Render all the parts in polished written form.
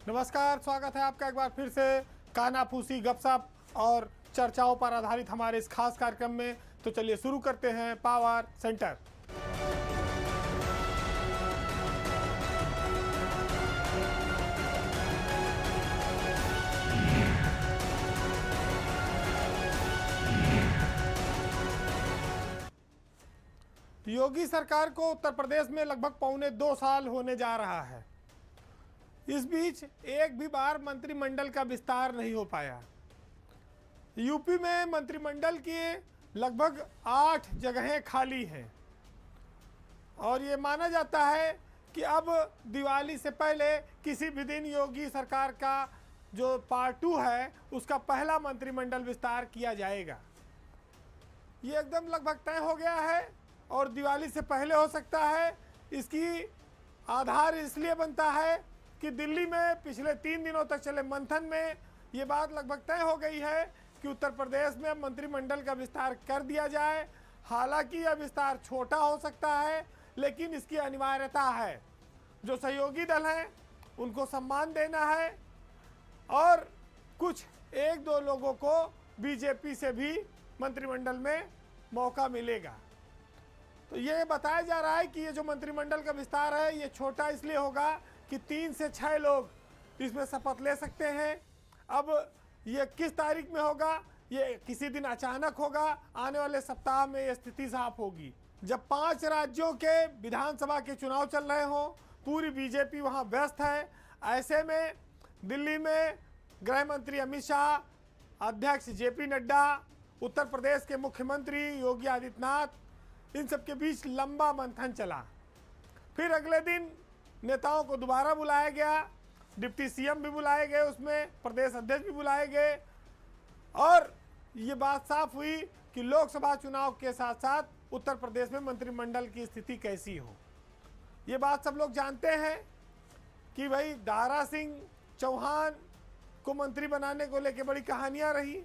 नमस्कार, स्वागत है आपका एक बार फिर से कानाफूसी गपशप और चर्चाओं पर आधारित हमारे इस खास कार्यक्रम में। तो चलिए शुरू करते हैं पावर सेंटर। योगी सरकार को उत्तर प्रदेश में लगभग पौने 2 साल होने जा रहा है। इस बीच एक भी बार मंत्रिमंडल का विस्तार नहीं हो पाया। यूपी में मंत्रिमंडल की लगभग 8 जगहें खाली हैं और ये माना जाता है कि अब दिवाली से पहले किसी भी दिन योगी सरकार का जो पार्ट 2 है उसका पहला मंत्रिमंडल विस्तार किया जाएगा। ये एकदम लगभग तय हो गया है और दिवाली से पहले हो सकता है। इसकी आधार इसलिए बनता है कि दिल्ली में पिछले 3 दिनों तक चले मंथन में ये बात लगभग तय हो गई है कि उत्तर प्रदेश में मंत्रिमंडल का विस्तार कर दिया जाए। हालांकि यह विस्तार छोटा हो सकता है, लेकिन इसकी अनिवार्यता है। जो सहयोगी दल हैं उनको सम्मान देना है और कुछ 1-2 लोगों को बीजेपी से भी मंत्रिमंडल में मौका मिलेगा। तो ये बताया जा रहा है कि ये जो मंत्रिमंडल का विस्तार है ये छोटा इसलिए होगा कि 3 से 6 लोग इसमें शपथ ले सकते हैं। अब ये किस तारीख में होगा, ये किसी दिन अचानक होगा। आने वाले सप्ताह में ये स्थिति साफ होगी। जब 5 राज्यों के विधानसभा के चुनाव चल रहे हों, पूरी बीजेपी वहाँ व्यस्त है। ऐसे में दिल्ली में गृह मंत्री अमित शाह, अध्यक्ष जेपी नड्डा, उत्तर प्रदेश के मुख्यमंत्री योगी आदित्यनाथ, इन सब के बीच लंबा मंथन चला। फिर अगले दिन नेताओं को दोबारा बुलाया गया, डिप्टी सीएम भी बुलाए गए, उसमें प्रदेश अध्यक्ष भी बुलाए गए और ये बात साफ हुई कि लोकसभा चुनाव के साथ साथ उत्तर प्रदेश में मंत्रिमंडल की स्थिति कैसी हो। ये बात सब लोग जानते हैं कि भाई दारा सिंह चौहान को मंत्री बनाने को लेकर बड़ी कहानियां रही।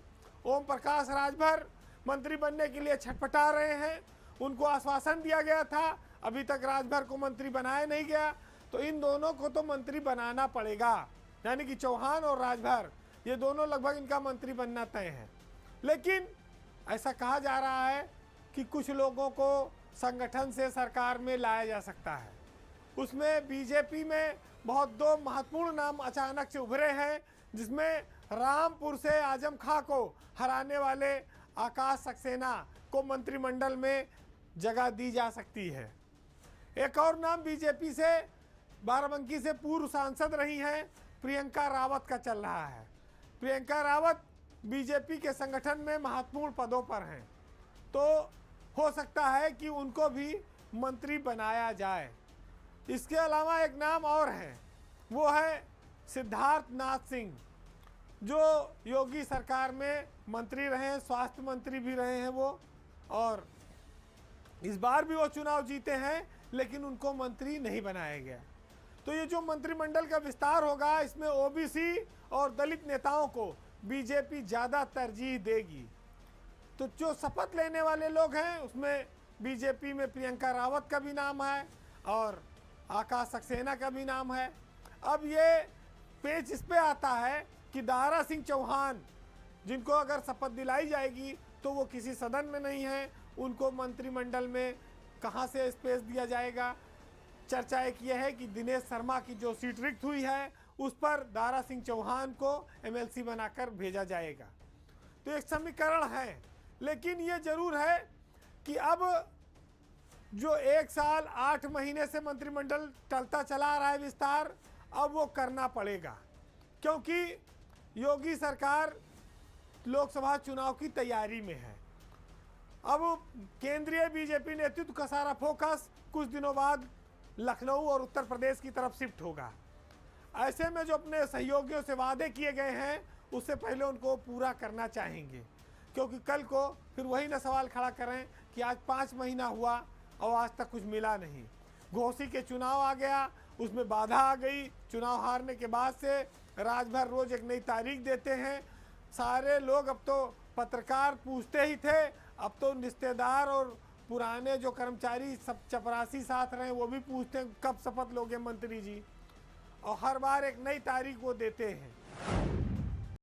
ओम प्रकाश राजभर मंत्री बनने के लिए छटपटा रहे हैं। उनको आश्वासन दिया गया था, अभी तक राजभर को मंत्री बनाया नहीं गया। तो इन दोनों को तो मंत्री बनाना पड़ेगा, यानी कि चौहान और राजभर ये दोनों लगभग इनका मंत्री बनना तय है। लेकिन ऐसा कहा जा रहा है कि कुछ लोगों को संगठन से सरकार में लाया जा सकता है। उसमें बीजेपी में बहुत 2 महत्वपूर्ण नाम अचानक से उभरे हैं, जिसमें रामपुर से आजम खां को हराने वाले आकाश सक्सेना को मंत्रिमंडल में जगह दी जा सकती है। एक और नाम बीजेपी से बाराबंकी से पूर्व सांसद रही हैं प्रियंका रावत का चल रहा है। प्रियंका रावत बीजेपी के संगठन में महत्वपूर्ण पदों पर हैं, तो हो सकता है कि उनको भी मंत्री बनाया जाए। इसके अलावा एक नाम और है, वो है सिद्धार्थ नाथ सिंह, जो योगी सरकार में मंत्री रहे हैं, स्वास्थ्य मंत्री भी रहे हैं वो, और इस बार भी वो चुनाव जीते हैं, लेकिन उनको मंत्री नहीं बनाया गया। तो ये जो मंत्रिमंडल का विस्तार होगा, इसमें ओबीसी और दलित नेताओं को बीजेपी ज़्यादा तरजीह देगी। तो जो शपथ लेने वाले लोग हैं उसमें बीजेपी में प्रियंका रावत का भी नाम है और आकाश सक्सेना का भी नाम है। अब ये पेच इस पे आता है कि दारा सिंह चौहान, जिनको अगर शपथ दिलाई जाएगी तो वो किसी सदन में नहीं है, उनको मंत्रिमंडल में कहाँ से स्पेस दिया जाएगा। चर्चा एक ये है कि दिनेश शर्मा की जो सीट रिक्त हुई है उस पर दारा सिंह चौहान को एमएलसी बनाकर भेजा जाएगा। तो एक समीकरण है, लेकिन ये जरूर है कि अब जो 1 साल 8 महीने से मंत्रिमंडल टलता चला आ रहा है विस्तार, अब वो करना पड़ेगा, क्योंकि योगी सरकार लोकसभा चुनाव की तैयारी में है। अब केंद्रीय बीजेपी नेतृत्व का सारा फोकस कुछ दिनों बाद लखनऊ और उत्तर प्रदेश की तरफ शिफ्ट होगा। ऐसे में जो अपने सहयोगियों से वादे किए गए हैं उससे पहले उनको पूरा करना चाहेंगे, क्योंकि कल को फिर वही ना सवाल खड़ा करें कि आज 5 महीना हुआ और आज तक कुछ मिला नहीं। घोसी के चुनाव आ गया, उसमें बाधा आ गई। चुनाव हारने के बाद से राजभर रोज एक नई तारीख देते हैं। सारे लोग, अब तो पत्रकार पूछते ही थे, अब तो रिश्तेदार और पुराने जो कर्मचारी सब चपरासी साथ रहे वो भी पूछते हैं कब शपथ लोगे मंत्री जी। और हर बार एक नई तारीख वो देते हैं।